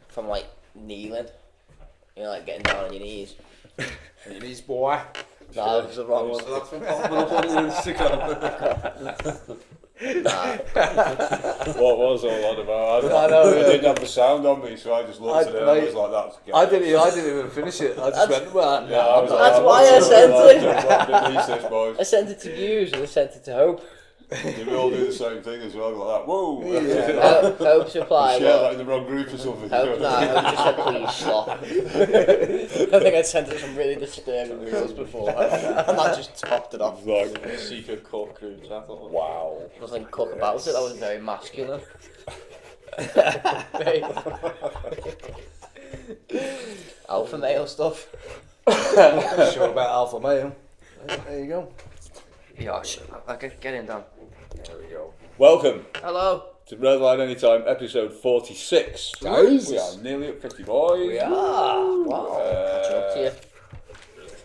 From like kneeling, you know, like getting down on your knees. On your knees, boy. No, it was the wrong one. What was all that about? I know, I didn't have the sound on me, so I just looked at it. I was like, "That's." I didn't even finish it. I just went, well, Yeah, that's why I sent it. Boys. I sent it to you, and I sent it to Hope. Did we all do the same thing as well? Like that. Whoa! Yeah. Hope's reply. Share that in the wrong group or something. Hope, no, Hope just said please stop. I think I'd sent her some really disturbing reels before, and that just topped it off. Like secret court group chat. wow. Nothing cook about it. That was very masculine. Alpha male stuff. Sure about alpha male. There you go. Yeah, okay, get in, Dan. There we go. Welcome Hello. to Redline Anytime, episode 46. Jesus. We are nearly at 50, boys. We are. Wow. Catching up to you.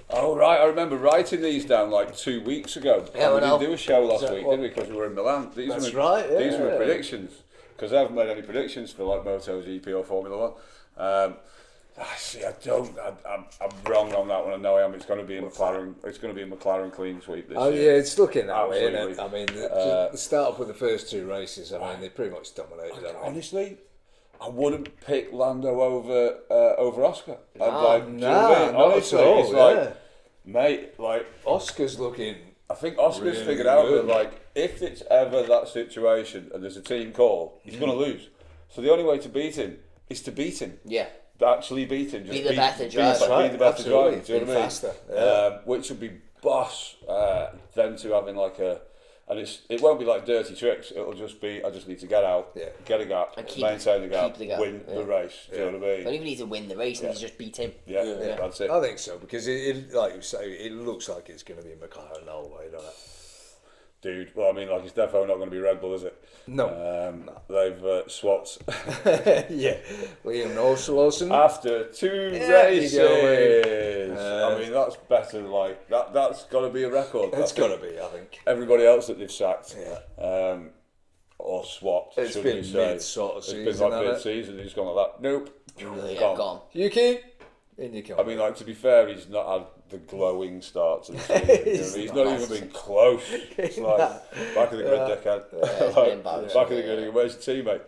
Oh right, I remember writing these down like 2 weeks ago. Yeah, we I know. didn't do a show last week, what? did we? Because we were in Milan. These That's were, right, yeah. These were predictions. Because I haven't made any predictions for like MotoGP or Formula 1. See, I'm wrong on that one. I know I am. It's going to be a McLaren. It's going to be a McLaren clean sweep this Oh year. yeah, it's looking that way, isn't it? Absolutely. I mean, the start up with the first two races. I mean, they pretty much dominated. haven't they? Honestly, I wouldn't pick Lando over Oscar. Do you know what I mean? not Honestly, at all, it's like, yeah. mate, like Oscar's looking. I think Oscar's really figured out good. that like if it's ever that situation and there's a team call, he's going to lose. So the only way to beat him is to beat him. Yeah. Actually beat him. Just Be the better driver. Be the better Absolutely. driver. Do you know Be what I mean? faster. Yeah. Which would be boss. Them two having like a, and it won't be like dirty tricks. It'll just be I just need to get out, get a gap, And maintain the gap, keep the gap. win the race. Do you know what I You mean? don't even need to win the race, you need to just beat him. Yeah, that's it. I think so because it, like you say, it looks like it's going to be McLaren the whole way, doesn't it? Dude, well, I mean, like it's definitely not going to be Red Bull, is it? No. They've swapped Yeah, Liam Lawson. after two races. I mean, that's better. Like that's got to be a record. It's got to be, I think. Everybody else that they've sacked, Yeah. or swapped. It's should been we say. mid sort of It's season. been like hasn't it? mid-season. He's gone like that. Nope. Yeah, gone. Yuki, in you come. I mean, like to be fair, he's not had the glowing start to the season. You know, he's not even been close. It's like back of the grid, dickhead. it's Like, embarrassing, back of the grid. Where's your teammate?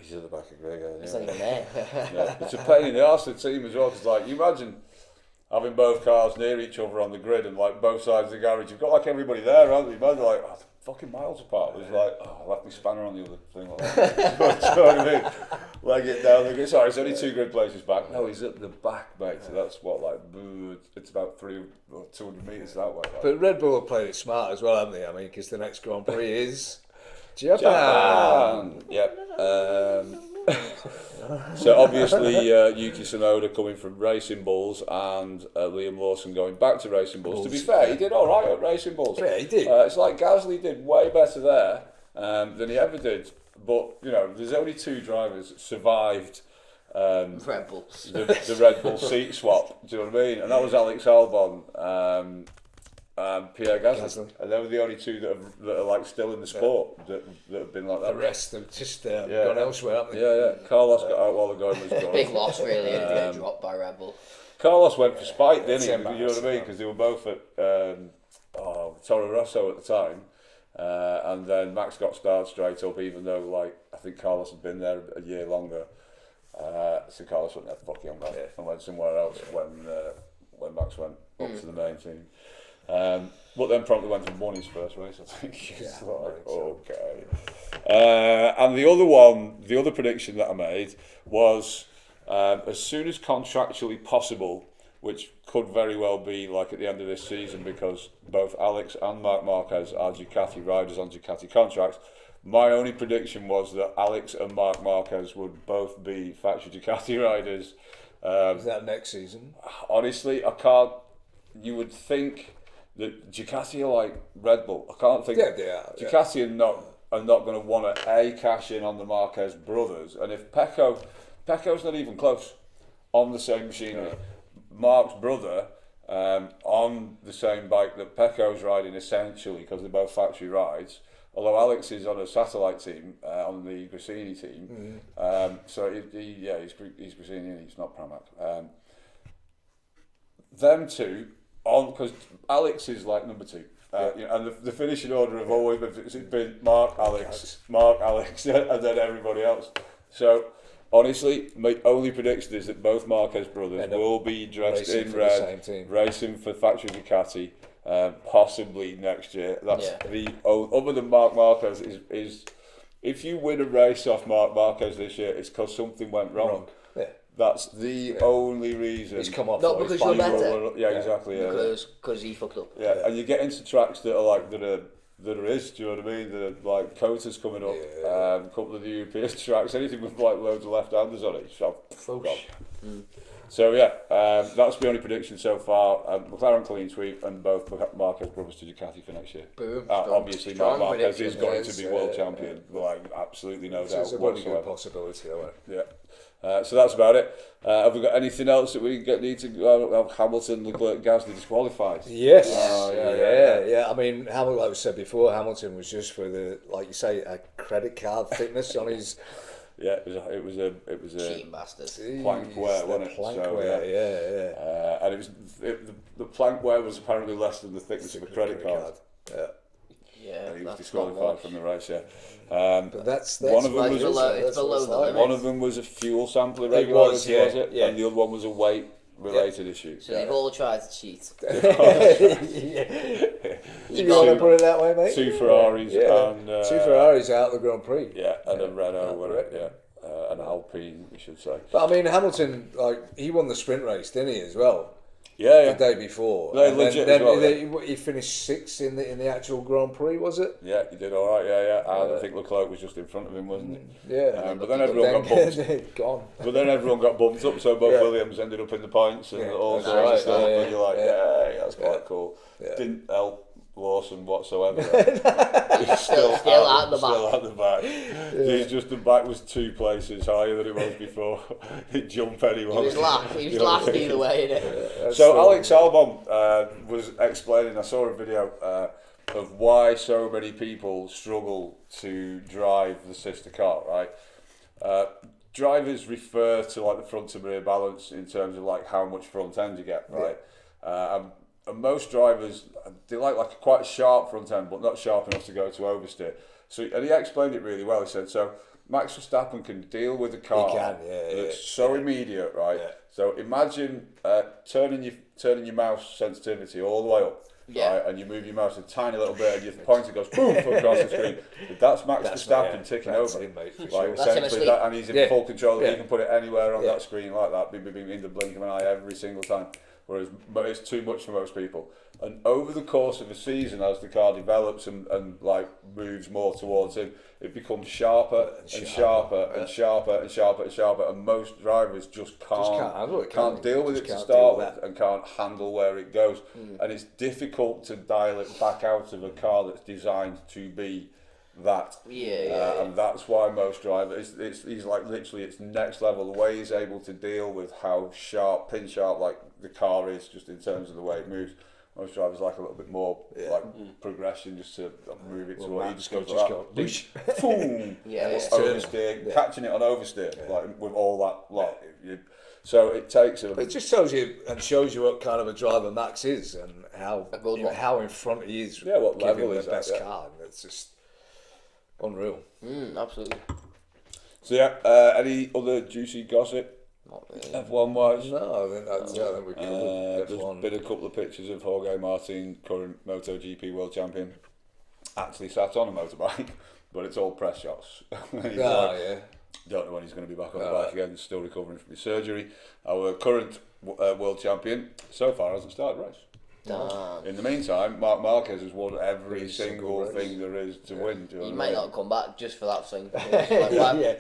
He's at the back of the grid. It's not even there. Yeah. It's a pain in the arse of the team as well, because like you imagine having both cars near each other on the grid and like both sides of the garage, you've got like everybody there, haven't you? Imagine like fucking miles apart. It was like, I left my spanner on the other thing. Like that. Do you know what I mean? Leg it down. The grid. Sorry, it's only 2 grid places back. No, he's at the back, mate. So that's what like it's about 300 or 200 metres that way. Like. But Red Bull have played it smart as well, haven't they? I mean, because the next Grand Prix is Japan. Yep. So obviously Yuki Tsunoda coming from Racing Bulls and Liam Lawson going back to Racing Bulls. To be fair, he did all right at Racing Bulls. Yeah, he did. It's like Gasly did way better there than he ever did. But you know, there's only 2 drivers that survived Red Bulls. the Red Bull seat swap. Do you know what I mean? And that was Alex Albon. Pierre Gasly, and they were the only 2 that are like still in the sport that have been like that. The rest have just gone elsewhere, haven't they? Yeah. Carlos got out while the going was gone. Big loss, really, to get dropped by Red Bull. Carlos went for spite, didn't he? It's You know what I mean? Because they were both at Toro Rosso at the time, and then Max got started straight up, even though like I think Carlos had been there a year longer. So Carlos went there, fuck him, man, and went somewhere else when Max went up to the main team. But then promptly went and won his first race, I think. It's like, okay. And the other prediction that I made was as soon as contractually possible, which could very well be like at the end of this season, because both Alex and Marc Marquez are Ducati riders on Ducati contracts. My only prediction was that Alex and Marc Marquez would both be factory Ducati riders. Is that next season? Honestly, I can't. You would think that Ducati are like Red Bull. I can't think. Yeah, they are. Ducati are not going to want to cash in on the Marquez brothers, and if Pecco's not even close on the same machinery. Yeah. Mark's brother on the same bike that Pecco's riding, essentially because they're both factory rides. Although Alex is on a satellite team on on the Grassini team. So he's Grassini and he's not Pramac. Them two, because Alex is like number 2. And the finishing order have always been Mark, Alex, and then everybody else. So, honestly, my only prediction is that both Marquez brothers will be dressed in red, racing for Factory Ducati, possibly next year. That's other than Marc Marquez is if you win a race off Marc Marquez this year, it's because something went wrong. Yeah. That's the only reason. He's come off. Not because you're better. Yeah, exactly. Yeah. Because he fucked up. Yeah, and you get into tracks that are like that are do you know what I mean? That are like Cota's coming up, a couple of the European tracks, anything with like loads of left-handers on it. So that's the only prediction so far. McLaren clean sweep and both Marquez brothers to Ducati for next year. Boom. Obviously, Marc Marquez is going to be world champion. Like absolutely no doubt. It's a really good possibility, though. Yeah. So that's about it. Have we got anything else that we need to have Hamilton, Leclerc, Gasly disqualified? Yes. Yeah. I mean, Hamilton, like we said before, Hamilton was just for the, like you say, a credit card thickness on his. Yeah, it was a cheating bastards. Plank wear, wasn't it? And it was the plank wear was apparently less than the thickness of a credit card. Yeah, and he was disqualified from the race. But that's one of them was below the limit. One of them was a fuel sample irregularity, was it? Yeah. And the other one was a weight related issue. So they've all tried to cheat. You want to put it that way, mate? 2 Ferraris and 2 Ferraris out of the Grand Prix. Yeah, and a Renault, an Alpine, we should say. But I mean, Hamilton, like he won the sprint race, didn't he, as well? Yeah. The day before. No, legit as well, he finished 6th in the actual Grand Prix, was it? Yeah, he did all right. And I think Leclerc was just in front of him, wasn't he? Yeah. But then everyone got bumped. Gone. But then everyone got bumped up, so both Williams ended up in the points and all sorts of stuff. And you're like, that's quite cool. Yeah. Didn't help Lawson whatsoever. He's still at the back. Still at the back. He's just the back was 2 places higher than it was before. He'd jump anyway. He was last either way, innit? So Alex Albon was explaining. I saw a video of why so many people struggle to drive the sister car. Right, drivers refer to like the front and rear balance in terms of like how much front end you get. Right. And most drivers, they like quite a sharp front end, but not sharp enough to go to oversteer. So, and he explained it really well. He said, so Max Verstappen can deal with a car that's so immediate, right? Yeah. So imagine turning your mouse sensitivity all the way up, right? And you move your mouse a tiny little bit, and your pointer goes boom across the screen. That's Max Verstappen ticking over, essentially, and he's in full control. He can put it anywhere on that screen like that, in the blink of an eye every single time. Whereas it's too much for most people. And over the course of a season, as the car develops and like moves more towards him, it becomes sharper and sharper and sharper and sharper and sharper. And most drivers just can't deal with it to start with and can't handle where it goes. And it's difficult to dial it back out of a car that's designed to be that. And that's why most drivers, he's like literally it's next level. The way he's able to deal with how pin sharp like the car is, just in terms of the way it moves. Most drivers like a little bit more progression, just to move it to he just goes like that. Boom. Oversteer, catching it on oversteer, like with all that lot. So it takes it just shows you what kind of a driver Max is and how in front he is. Yeah, what level is the best car. It's just unreal. Absolutely. So any other juicy gossip? Not really. F1 wise? No, I think we covered F1. There's been a couple of pictures of Jorge Martin, current MotoGP world champion, actually sat on a motorbike, but it's all press shots. Don't know when he's going to be back on the bike again, still recovering from his surgery. Our current world champion so far hasn't started a race. Damn. In the meantime, Marc Marquez has won every single thing there is to win. He might not come back just for that thing.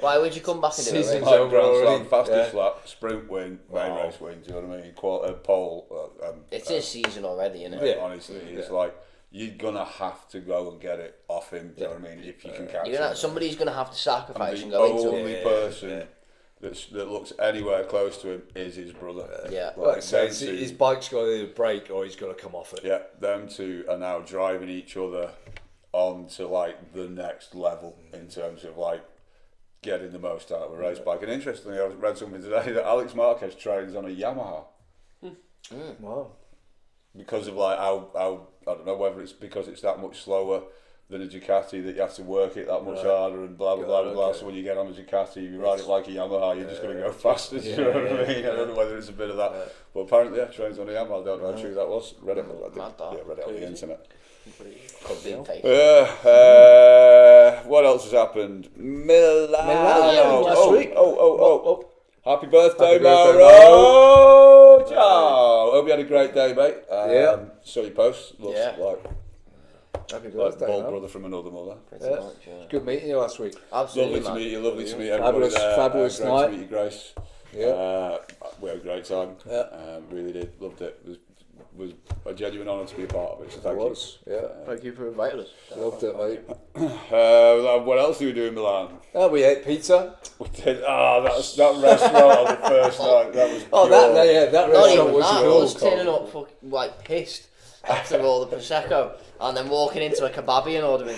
Why would you come back and do it? Season's over already. Fastest lap, sprint win, main race win. Do you know what I mean? Pole. It's his season already, isn't it? Honestly, it's like you're gonna have to go and get it off him. Do you know what I mean? If you can catch him, somebody's gonna have to sacrifice and go into it. The only person that looks anywhere close to him is his brother. His bike's got to either break or he's got to come off it. Yeah, them two are now driving each other on to like the next level in terms of like getting the most out of a race bike. And interestingly, I read something today that Alex Marquez trains on a Yamaha. Wow. Because of like how I don't know whether it's because it's that much slower than a Ducati that you have to work it that much harder and blah blah blah blah. Okay. So when you get on a Ducati, you ride it like a Yamaha, you're just going to go faster. Do you know what I mean? I don't know whether it's a bit of that, but apparently trains on a Yamaha. I don't know how true that was. Read it, read it on the internet. Could be fake. What else has happened? Milaaaaan. Last week. Oh. Happy birthday, Happy birthday, Maro! Ciao! Hope you had a great day, mate. Saw your post. Looks like Happy birthday, bald brother from another mother. Good meeting you last week. Absolutely, Lovely to meet you. Lovely to meet everybody there. Fabulous great night. to meet you, Grace. Yeah. We had a great time. Yeah. Really did. Loved it. It was a genuine honour to be a part of it. So thank you. Thank you for inviting us. Loved it, mate. What else did we do in Milan? We ate pizza. We did. That restaurant on the first night. That was. That Not restaurant even was that. I cool. was turning up like pissed after all the prosecco, and then walking into a kebabi and ordering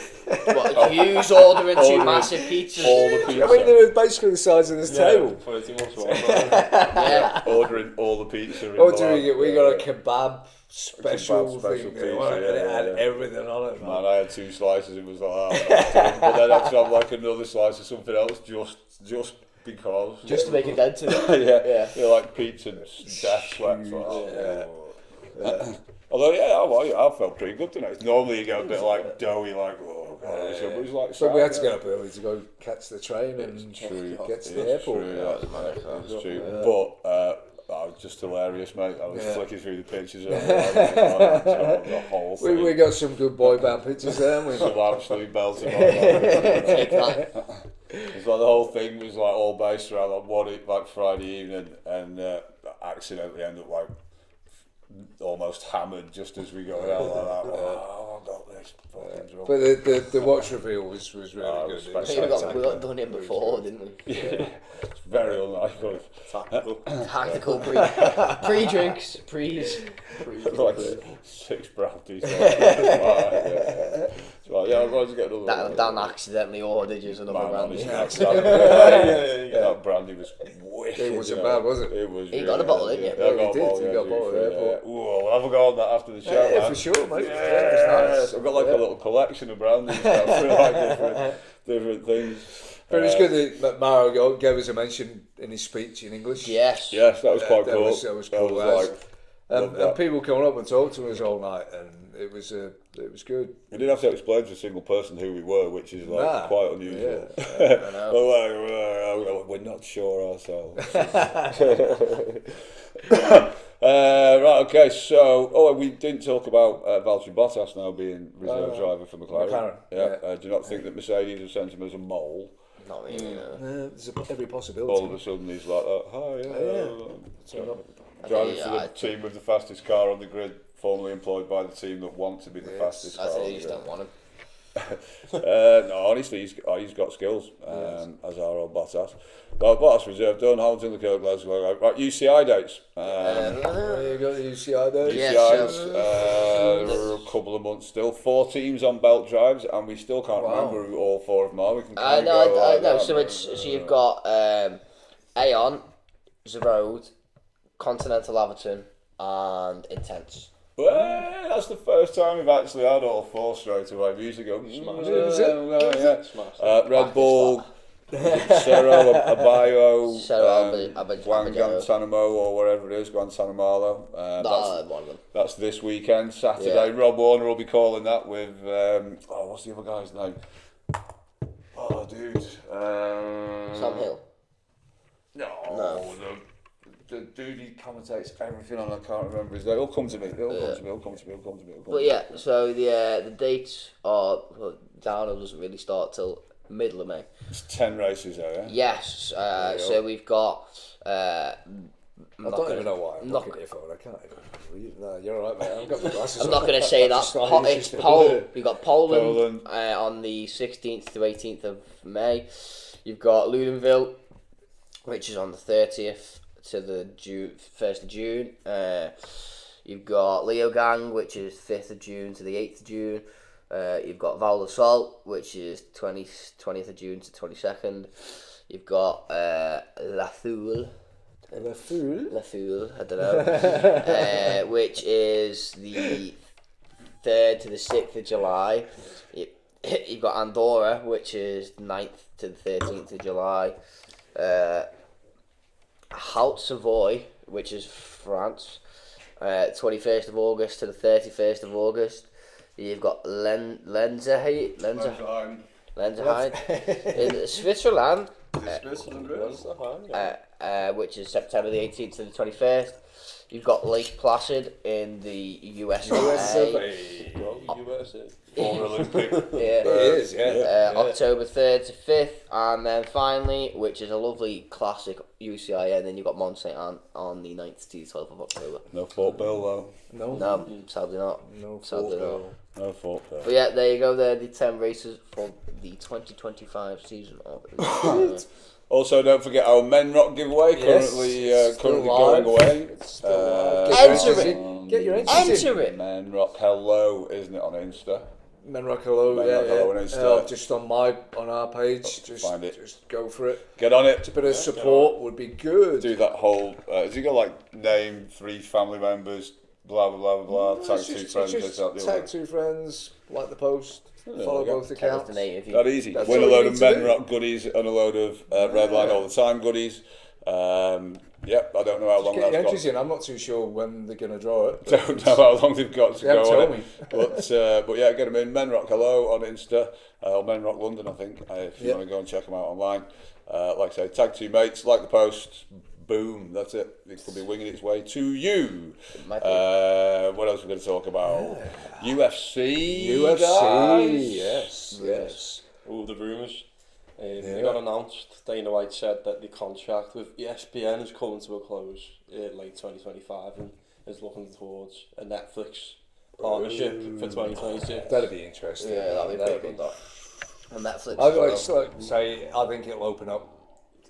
Hughes ordering two massive pizzas. All the pizza. I mean, they were basically the size of this table. Ordering all the pizza. We got a kebab special thing. pizza, It had everything on it. Man, I had 2 slices. It was like that. But then I had to have like another slice of something else just because. Just to make a dent in it. Yeah, like pizza death sweats. Although I felt pretty good tonight. Normally you get a bit like doughy, like it was like. So we had to get up early to go catch the train and get to the airport. That's true. But that was just hilarious, mate. I was flicking through the pictures. The whole thing. We got some good boy band pictures there, haven't we? Some absolute belting. It's like the whole thing was like all based around like Friday evening, and accidentally end up like almost hammered just as we go out like that. Oh, I got this. But the watch reveal was really good. We got done in before, didn't we? It's very unlike us. Tactical pre-drinks, like 6 brownies. I'm going to get another. Dan accidentally ordered you another brandy. That brandy was wicked. It wasn't bad, was it? It was. You got a bottle, didn't you? Yeah, I got a bottle. You got a bottle at the airport. We'll have a go on that after the show. Yeah, for sure, mate. Yeah, it was nice. I've got like a little collection of brandies now for like different things. But it was good that Maro gave us a mention in his speech in English. Yes, that was quite cool. That was cool. And people coming up and talking to us all night, and it was good. We didn't have to explain to a single person who we were, which is quite unusual. I know. We're not sure ourselves. Right, okay, so we didn't talk about Valtteri Bottas now being reserve driver for McLaren. Do you not think that Mercedes have sent him as a mole? Not really, no. There's every possibility. All of a sudden he's like that. Driving for the team with the fastest car on the grid, formerly employed by the team that want to be the fastest car. I think you just don't want him. No, honestly, he's got skills, as our old Bottas. Well, Bottas reserve done, Hamilton, Leclerc, Glasgow. Right, UCI dates. You got the UCI dates? UCI's a couple of months still. 4 teams on belt drives, and we still can't remember who all 4 of them are. We can No. So you've got Aeon, Zrode, Continental Everton, and Intense. Well, that's the first time we've actually had all 4 straight away. Music go. Red Bull, Cerro, Abayo, Guantanamo, or wherever it is, Guantanamo. One of them. That's this weekend, Saturday. Rob Warner will be calling that with what's the other guy's name? Oh, dude. Sam Hill. No. The dude he commentates everything on, I can't remember his name. It'll come to me. It'll come to me. But yeah, so the dates are downhill doesn't really start till middle of May. It's 10 races there, yeah? Yes. So we've got. I don't even know why I'm looking at your phone. I can't even read. No, you're alright, mate. I've got my glasses I'm not going to say that. It's Poland. We've got Poland on the 16th to 18th of May. You've got Ludenville, which is on the 30th to the 1st of June. You've got Leogang, which is 5th of June to the 8th of June. You've got Val de Sol, which is 20th of June to 22nd. You've got La Foule, I don't know, which is the 3rd to the 6th of July. You've got Andorra, which is 9th to the 13th of July. Haute Savoy, which is France, 21st of August to the 31st of August. You've got Lenzerheide in Switzerland, which is September the 18th to the 21st. You've got Lake Placid in the USA. Former Olympic. It is, yeah. October 3rd to 5th, and then finally, which is a lovely classic UCI, and then you've got Mont Saint Anne on the 9th to the 12th of October. No Fort Bill though. No, sadly not. No Sadly not. No Fort Bill. But yeah, there you go. There are the 10 races for the 2025 season of. Also, don't forget our Menrock Giveaway, currently going away. Get your entries in. Menrock Hello, isn't it, on Insta? Menrock Hello, Menrock Hello on Insta. Just on our page, just go for it. Get on it. A bit of support would be good. Do that whole, has he got like name 3 family members, blah blah blah blah, tag 2 friends, tag 2 friends, like the post, follow both accounts. That easy. Win a load of Menrock goodies and a load of Redline all the time goodies. Yep, I don't know how long that's got. Entries in. I'm not too sure when they're going to draw it. Don't know how long they've got to go on me. it. But yeah, get them in. Menrock Hello on Insta, or Menrock London, I think, if you want to go and check them out online. Like I say, tag 2 mates, like the post, boom, that's it. It could be winging its way to you. What else are we going to talk about? UFC, guys. Yes. All the rumours. They got announced. Dana White said that the contract with ESPN is coming to a close late 2025 and is looking towards a Netflix partnership for 2022. That'd be interesting. Yeah, that'd be pretty good. And Netflix. I think it'll open up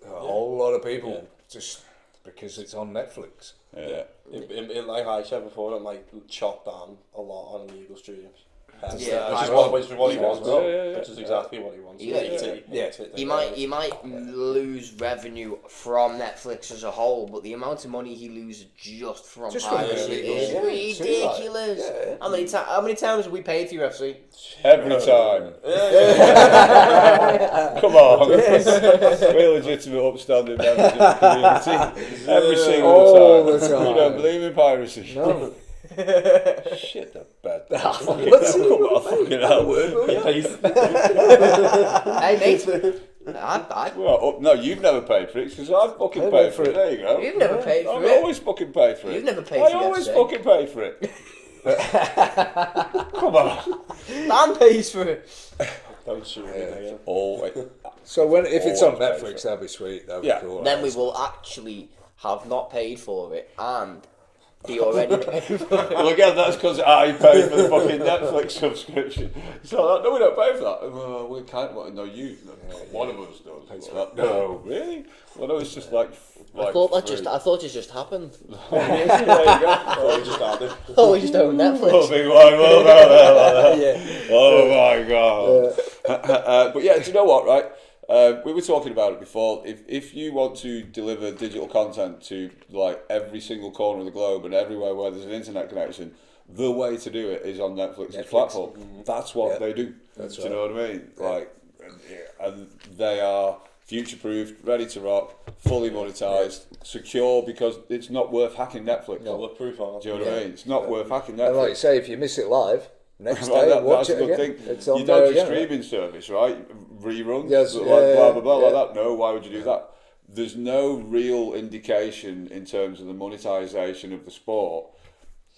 a whole lot of people just because it's on Netflix. Yeah. Like I said before, it might chop down a lot on illegal streams. Which is what he wants. Which is exactly what he wants. You might lose revenue from Netflix as a whole, but the amount of money he loses just from piracy is ridiculous. How many times have we paid for UFC? Every time. Come on. We're legitimate, upstanding members of the community. Every single time. You don't believe in piracy? No. Shit, that bad. Fucking hell. Hey mate, Well, no, you've never paid for it because I've fucking paid for it. There you go. You've never paid for it. I always fucking pay for it. You've never paid for it. I always fucking pay for it. Come on. Dan pays for it. Don't shoot me. Always. So if it's on Netflix, that'd be sweet. That'd be cool. Then we will actually have not paid for it and he already paid for it. Well, again, that's because I pay for the fucking Netflix subscription. So, no, we don't pay for that. We can't. Well, no, you. One of us does. No, really? Well, no, it's just like. I thought it just happened. There you go. Oh, we just started. Oh, we just own Netflix. Oh, big wide world out there like that. Oh my god. But yeah, do you know what? Right. We were talking about it before. If you want to deliver digital content to like every single corner of the globe and everywhere where there's an internet connection, the way to do it is on Netflix's platform. That's what they do. Do you know what I mean? Like, and they are future-proofed, ready to rock, fully monetized, secure, because it's not worth hacking Netflix. Bulletproof, do you know what I mean? It's not worth hacking Netflix. And like you say, if you miss it live, next day, watch it again. It's on you don't do again, streaming service, right? Reruns, yes, blah blah blah like that. No, why would you do that? There's no real indication in terms of the monetization of the sport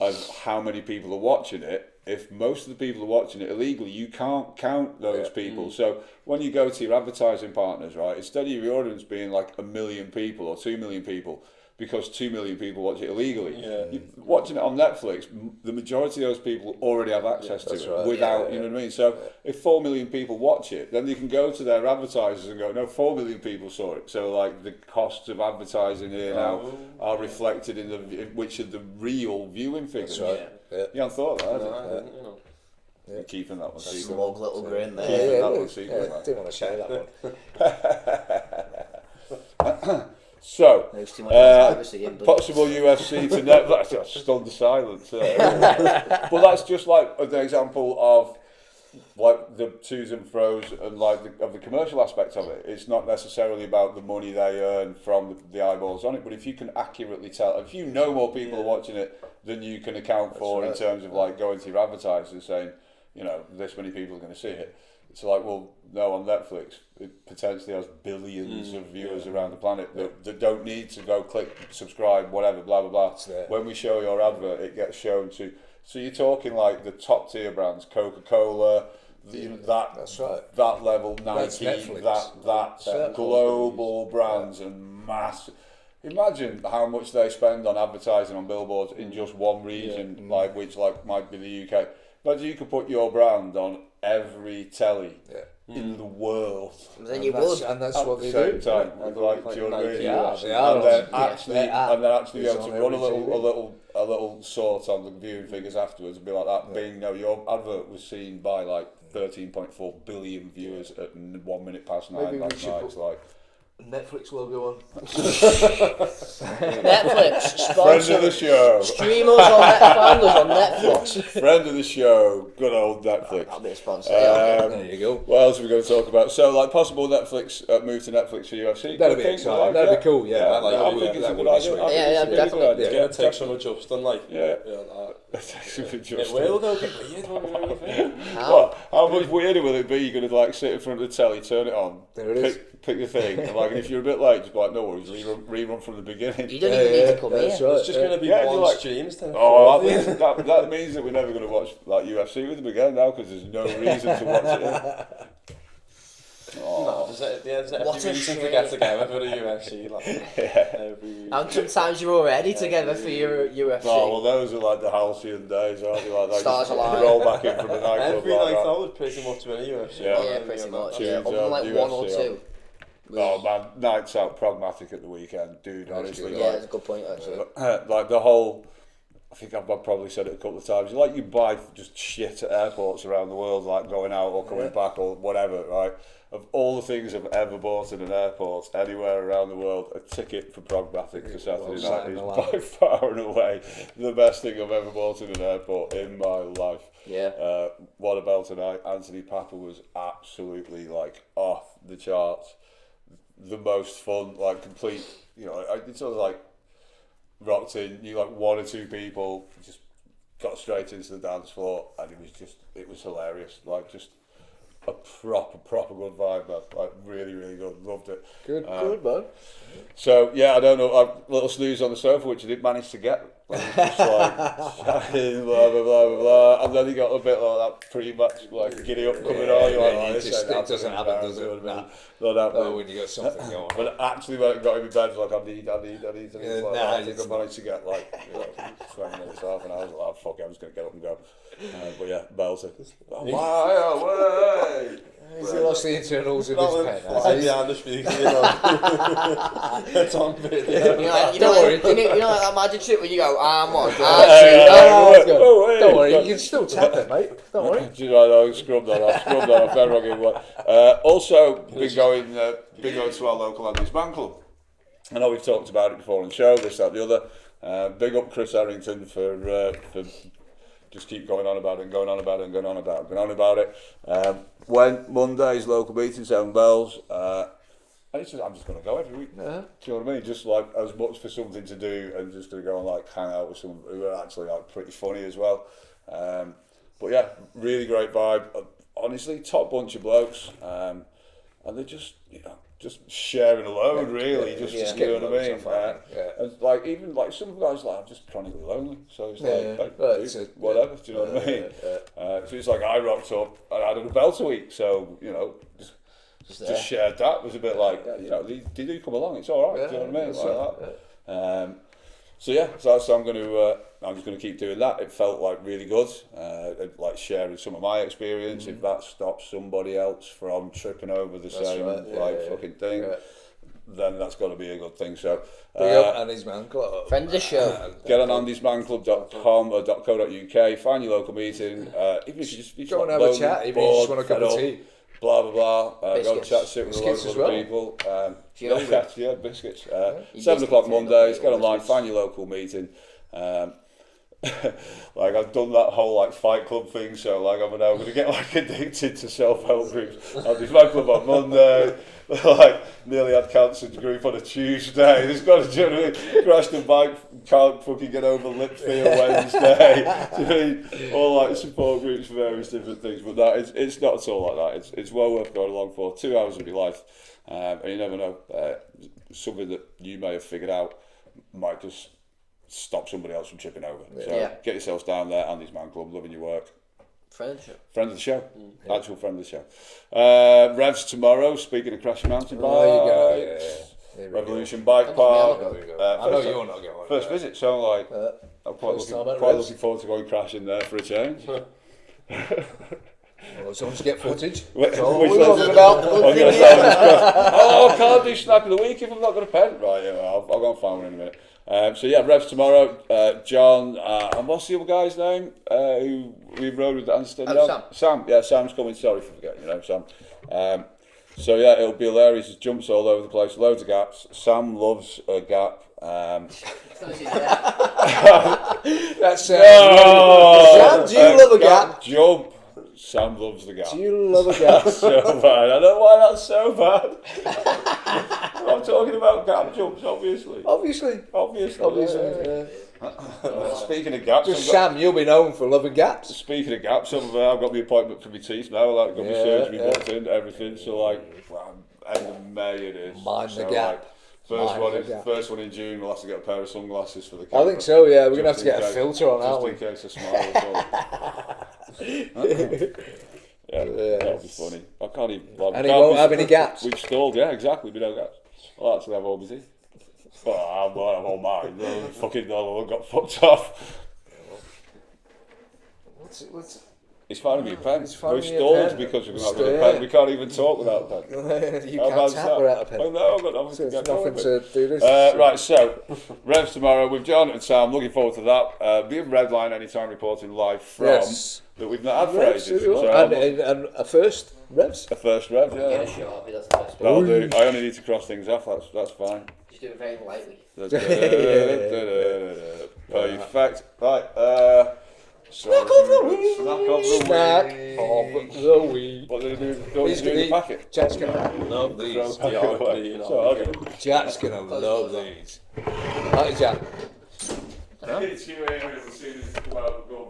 of how many people are watching it. If most of the people are watching it illegally, you can't count those people. So when you go to your advertising partners, right, instead of your audience being like 1 million people or 2 million people, because 2 million people watch it illegally. You're watching it on Netflix, the majority of those people already have access to it without, you know what I mean? So if 4 million people watch it, then they can go to their advertisers and go, no, 4 million people saw it. So like the costs of advertising here now are reflected in which are the real viewing figures. That's right. You haven't thought of that, have you? We're keeping that one secret. Smug little grin there. Keeping that one secret, man. Didn't want to share that one. So, There's too much privacy in, but possible UFC to Netflix. I stunned the silence. But that's just like an example of like the twos and fros and like of the commercial aspect of it. It's not necessarily about the money they earn from the eyeballs on it, but if you can accurately tell, if you know more people are watching it than you can account for in terms of like going to your advertisers and saying, you know, this many people are going to see it. It's like, well, no, on Netflix, it potentially has billions of viewers around the planet that don't need to go click, subscribe, whatever, blah, blah, blah. When we show your advert, it gets shown to... So you're talking like the top tier brands, Coca-Cola, that level, Nike, that global brands and massive... Imagine how much they spend on advertising on billboards in just one region, like which like might be the UK. Imagine you could put your brand on every telly in the world. Then you would. And that's what they do. At the same time, like, do you know what I mean? And then actually be able to run a little sort on the viewing figures afterwards and be like that. Being, your advert was seen by like 13.4 billion viewers at 1 minute past 9 Maybe last night. It's like Netflix logo on. Netflix, sponsor. Friend of the show. Stream us find us on Netflix. Friend of the show, good old Netflix. I'll be a sponsor. There you go. What else are we going to talk about? So, like, possible Netflix move to Netflix for UFC. That'd be exciting. That'd be cool. Yeah, I think it's a good idea. Yeah, definitely. It's going to take some adjusting, like. It will though be weird when we really How much weirder will it be? You're going to like sit in front of the telly, turn it on, there it is. Pick the thing, and like, if you're a bit late, just be like, no worries, rerun from the beginning. You don't even need to come here. Right. It's just going to be one stream instead of That means that we're never going to watch like UFC with them again now, because there's no reason to watch it. No, there's every reason to get together for the UFC. And sometimes you're already together for your UFC. Oh, well, those are like the halcyon days, aren't they? Like, Stars alive. Roll back in from the nightclub. Every night out was pretty much in a UFC. Yeah, pretty much. Yeah. Other than like UFC, one or two. Oh man, nights out pragmatic at the weekend, dude. Honestly, Yeah, that's a good point actually. Like the whole, I think I've probably said it a couple of times. Like you buy just shit at airports around the world, like going out or coming back or whatever, right? Of all the things I've ever bought in an airport anywhere around the world, a ticket for pragmatic for Saturday night is by far and away the best thing I've ever bought in an airport in my life. Yeah. What about tonight? Anthony Papa was absolutely like off the charts. The most fun, like complete, it's sort of like rocked in, you like one or two people, just got straight into the dance floor, and it was hilarious, like just a proper good vibe, man. Like really, really good, loved it. Good man. So yeah, I don't know, a little snooze on the sofa, which I did manage to get. Like, just like chatting, blah blah blah blah blah, and then he got a bit like that pre-match, like giddy up coming on. You're like, it doesn't happen, does it? Not happening. When you got something going. But actually, when I got in bed, like I need. I think I managed to get like 20 minutes, half an hour. I was like, oh, fuck it, I'm just gonna get up and go. But yeah, belter. Away! He's lost the internals of his pen. Behind the speaker, it's on video. You know like that magic trick when you go arm one, arm two. Don't worry, you can still tap it, mate. Don't worry. I scrubbed that off. Menrock Giveaway. Also, been going to our local Andy's Man Club. I know we've talked about it before on the show, this, that, the other. Big up Chris Harrington for just keep going on about it. When Monday's local meeting, 7 bells, I'm just going to go every week. Yeah. Do you know what I mean? Just like as much for something to do and just going to go and like hang out with some who are actually like pretty funny as well. But yeah, really great vibe. Honestly, top bunch of blokes. And they're just, just sharing a load, really. You know what I mean? And like even like some guys like I'm just chronically lonely, so it's like whatever. Do you know what I mean? So it's like I rocked up and I had a belt a week, so just shared that. It was a bit like they do come along. It's all right. Do you know what I mean? Like that. So I'm just going to keep doing that. It felt like really good, like sharing some of my experience. If that stops somebody else from tripping over the same fucking thing, then that's got to be a good thing. So, Andy's Man Club. Friend of the show. Get on andysmanclub.com or .co.uk. Find your local meeting. Even if you just go and have a chat. Even if you just want a cup of tea. Blah blah blah. Go and chat, sit with a Biscuits load of as other well. people. Yeah, biscuits. 7 o'clock Mondays. Get online. Find your local meeting. Like I've done that whole like Fight Club thing, so like I'm now going to get like addicted to self-help groups. I'll do Fight Club on Monday. Like nearly had cancer's group on a Tuesday. There's got to generally crash the bike, can't fucking get over Lipfield Wednesday. All like support groups for various different things, but that it's not at all like that. It's well worth going along for. 2 hours of your life, and you never know, something that you may have figured out might just stop somebody else from tripping over. So get yourselves down there, Andy's Man Club, loving your work. Friend of the show. Friend of the show. Actual friend of the show. Revs tomorrow, speaking of crashing mountain bikes. There you go. Revolution Bike Park. I know you're not going. First visit, so like I'm quite looking forward to going crashing there for a change. Well, so just get footage. Oh, I can't do snack of the week if I'm not going to pen. Right, yeah, I'll go and find one in a minute. So yeah, Revs tomorrow. John, and what's the other guy's name? Who we rode with and stood Sam. Sam. Yeah, Sam's coming. Sorry for forgetting your name, Sam. So yeah, it'll be hilarious. There's jumps all over the place, loads of gaps. Sam loves a gap. That's Sam, do you love a gap? Jump. Sam loves the gap. Do you love a gap? So bad. I don't know why that's so bad. I'm talking about gap jumps, obviously. Obviously. Speaking of gaps, Just Sam, you'll be known for loving gaps. Speaking of gaps, I've got the appointment for my teeth now. Like, got my surgery booked in, everything. So like, end of May it is. Mind so, the gap. Like, first one in June. We'll have to get a pair of sunglasses for the camera. I think so. Yeah, we're gonna have to get a filter on, aren't we? Just in case I smile. That'll be funny. I can't even. And he won't have any gaps. We've stalled. Yeah, exactly. We don't gaps. I'll actually have all my teeth. But I won't have all mine. Fucking all got fucked off. It's fine with me a pen. We've stalled because we've not got a pen. We can't even talk without a pen. You can't tap without a pen. Oh no, I've got nothing to do this. Right, so Revs tomorrow with John and Sam. Looking forward to that. Be in Redline anytime, reporting live from that we've not had for ages. And a first Revs. A first Rev, yeah. Get a shot, that's the best. That'll do. I only need to cross things off. That's fine. Just do it very lightly. Perfect. Right. Snack of the week. Snack of the week. What did they do? Don't do the packet. Jack's gonna love these. Jack's gonna love these. Right, Jack. It's you here as soon as you come out of the gun.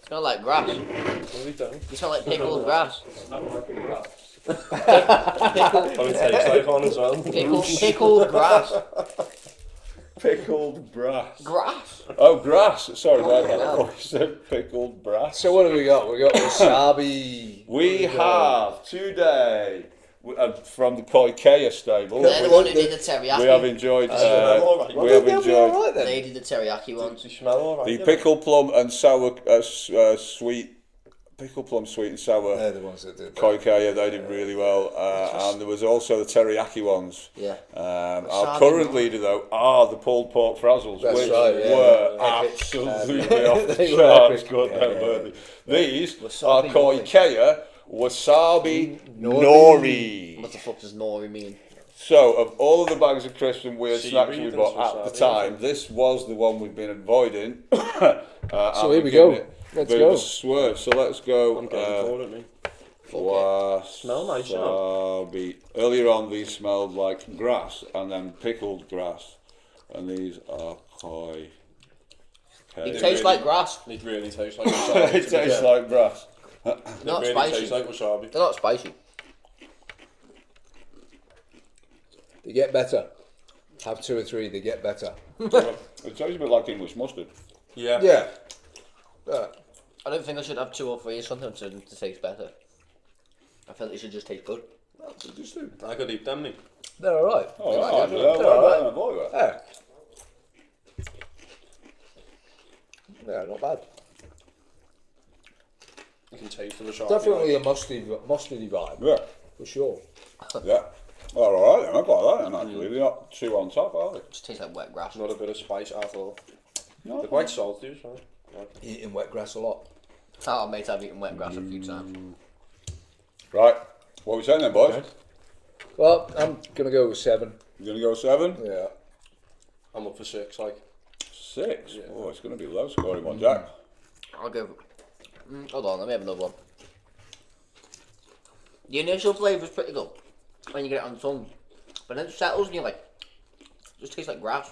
It smells like grass. What have we done? You smell like pickled grass. Probably tastes like one as well. Pickled grass. Pickled brass. Grass. Oh, grass. Sorry about that. I thought you said pickled brass. So what have we got? We got wasabi. We have today from the Koikea stable. They're the one who did the teriyaki. We have enjoyed. They did the teriyaki ones. They smell alright. The pickle plum and sour sweet. Pickle plum sweet and sour. They're the ones that did. Koikea, they did really well, and there was also the teriyaki ones. Yeah. Our current leader though are the pulled pork frazzles, That's which right, yeah. were absolutely off the charts. Good, These are Koikea wasabi nori. What the fuck does nori mean? So, of all of the bags of crisps and weird snacks we bought at the time, this was the one we've been avoiding. So here we go. Let's go. Swerve. So let's go. I'm getting bored at me. Smell nice, you know. Earlier on, these smelled like grass and then pickled grass, and these are koi. It tastes like grass. It really tastes like wasabi. It tastes like grass. Not really spicy. Tastes like wasabi. They're not spicy. They get better. Have 2 or 3. They get better. It tastes a bit like English mustard. Yeah. Yeah. I don't think I should have 2 or 3 or something to taste better. I feel they should just taste good. I could eat them, mate. They're alright. Yeah. Yeah, not bad. You can taste the wasabi. Definitely a mustardy vibe. Yeah. for sure. Yeah. Well, all right then. I've got that then, actually. They're not too on top, are they? Just tastes like wet grass. Not a bit of spice at all. No. They're quite salty, so. Eating wet grass a lot. Oh, mate, I've eaten wet grass a few times. Right. What are we saying then, boys? Okay. Well, I'm going to go with 7. You're going to go 7? Yeah. I'm up for 6, like. 6? Yeah. Oh, it's going to be low scoring one, Jack. I'll go. Hold on, let me have another one. The initial flavour's pretty good when you get it on the tongue, but then it settles and you're like, it just tastes like grass.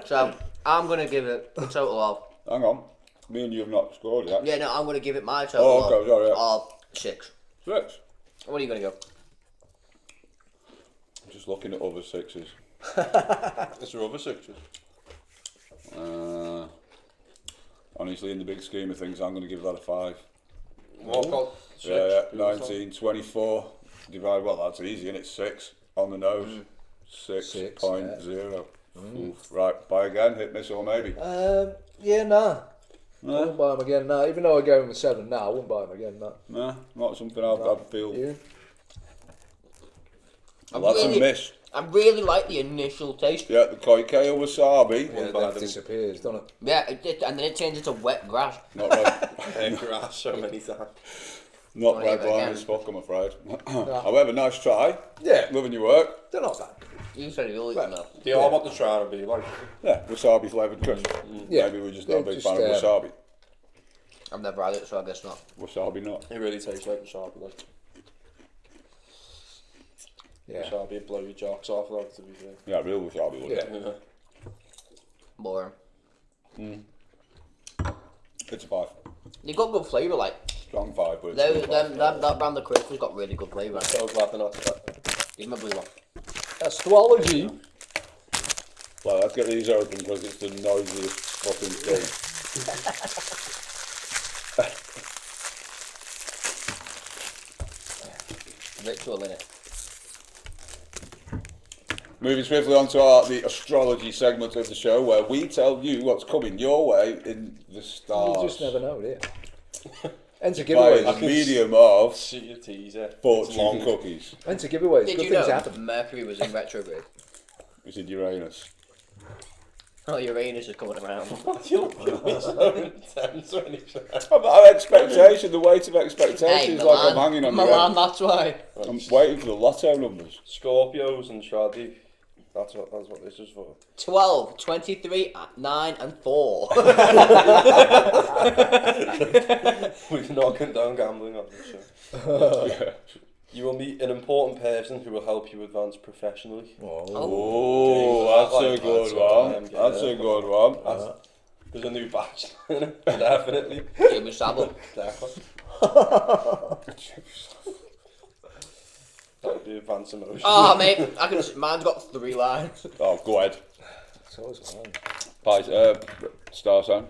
So I'm gonna give it a total of. Hang on. Me and you have not scored yet. Yeah, no, I'm gonna give it my total okay, sorry, yeah. of 6. 6? What are you gonna go? I'm just looking at other 6s. Is there other 6s? Honestly, in the big scheme of things, I'm going to give that a 5. What got 6? Yeah, 19, 24. Divide, well, that's easy, and it's 6 on the nose. 6.0. Right, buy again, hit miss or maybe. Yeah, nah. I wouldn't buy them again, nah. Even though I gave them a 7, nah, I wouldn't buy them again, nah. Nah, not something I'd feel. You? Well, that's a miss. I really like the initial taste. Yeah, the Koikeo wasabi. Yeah, that disappears, doesn't it? Yeah, and then it turns into wet grass. Not red. Grass so many times. Not Not red even line again. as fuck, I'm afraid. However, nice try. Yeah. Loving your work. They're not bad. You said you will eat them though. They are what they're trying to be, like. Yeah, wasabi flavoured crisp. Yeah. Maybe we're just not a They're big just, fan of wasabi. I've never had it, so I guess not. Wasabi not. It really tastes like wasabi, like. Yeah. Wasabi would blow your jocks off, like, to be fair. Yeah, real wasabi, wouldn't it? Yeah. Boring. It's a 5. They got good flavour, like. Strong 5, but it's still a 5. That brand of crisp has got really good flavour. So glad they're not. Give me a blue one. Astrology. Well, let's get these open because it's the noisiest fucking thing. Ritual innit? Moving swiftly on to the astrology segment of the show where we tell you what's coming your way in the stars. You just never know, do you? Enter By giveaways. the medium of See your teaser. fortune cookies. Enter giveaways. Did Good you things know happen. Mercury was in retrograde? It's in Uranus. Oh, Uranus is coming around. You're looking so intense when you say that. Expectation, the weight of expectation Hey, is like I'm hanging on Milaaaaan, the that's why. I'm waiting for the lotto numbers. Scorpios and Shadi. That's what this is for. 12, 23, 9 and 4. We're knocking down gambling on this show. Yeah. You will meet an important person who will help you advance professionally. Oh, that's a good one. That's a good one. There's a new batch. Definitely. Jimmy Savile. Definitely. That'd be advance emotion. Oh, mate, mine's got 3 lines. Oh, go ahead. So is mine. Pies, star sign.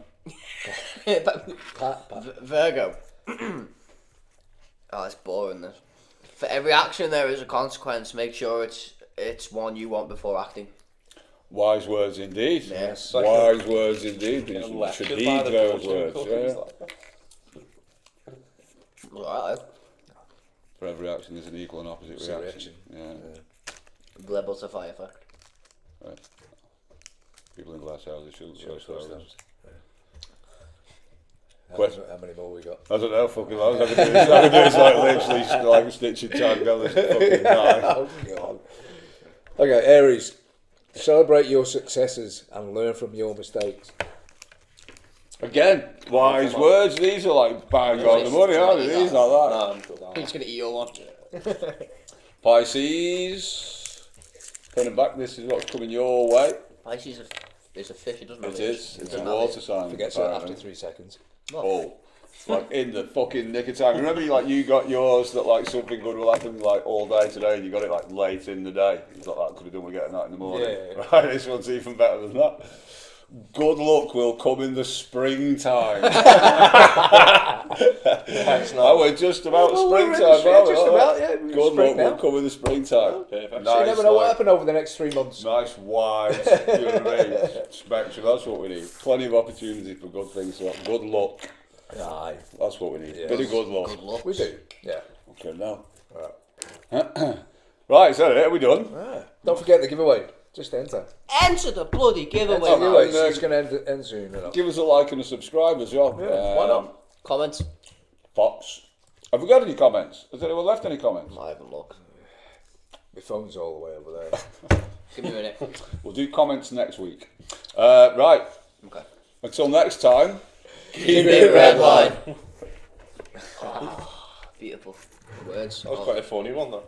Virgo. Oh, it's boring, this. For every action there is a consequence. Make sure it's one you want before acting. Wise words indeed. Yes. Wise words indeed. You should Lectured by heed the those fortune words. cookies, Yeah. like. Alright, For every action, there's an equal and opposite reaction. Yeah. Blibble to fire effect. Right. People in glass houses should show stories. How many more we got? I don't know, fucking loads. I could do this like literally like stitching time down this fucking night. Oh, God. Okay, Aries. Celebrate your successes and learn from your mistakes. Again, wise words. These are like bang on the money, aren't they? These like that. Nah, I'm good. He's gonna eat your one. Pisces. Turning back, this is what's coming your way. Pisces is a fish, it doesn't It really. is. It's a water sign. Forget that apparently. after 3 seconds. Oh, like in the fucking nick of time. Remember, you got yours that like something good will happen like all day today, and you got it like late in the day. You thought that could have done with getting that in the morning. Yeah. Right, this one's even better than that. Good luck will come in the springtime. Oh, we're just about springtime, aren't we? Just about, yeah. Good luck will come in the springtime. Perfect. So you never know what happened over the next 3 months. Nice wide, you know what I mean? Spectrum, that's what we need. Plenty of opportunity for good things. So good luck, Aye. that's what we need. Yes. Bit of good luck. Good luck. We do. Yeah. Okay, now. Right, is that it? Are we done? Don't forget the giveaway. Just enter. Enter the bloody giveaway. Anyway, it's going to end soon. Give us a like and a subscribe as well. Yeah, why not? Comments? Fox. Have we got any comments? Has anyone left any comments? I haven't looked. My phone's all the way over there. Give me a minute. We'll do comments next week. Right. Okay. Until next time. Keep it Redline. Beautiful words. That was quite a funny one, though.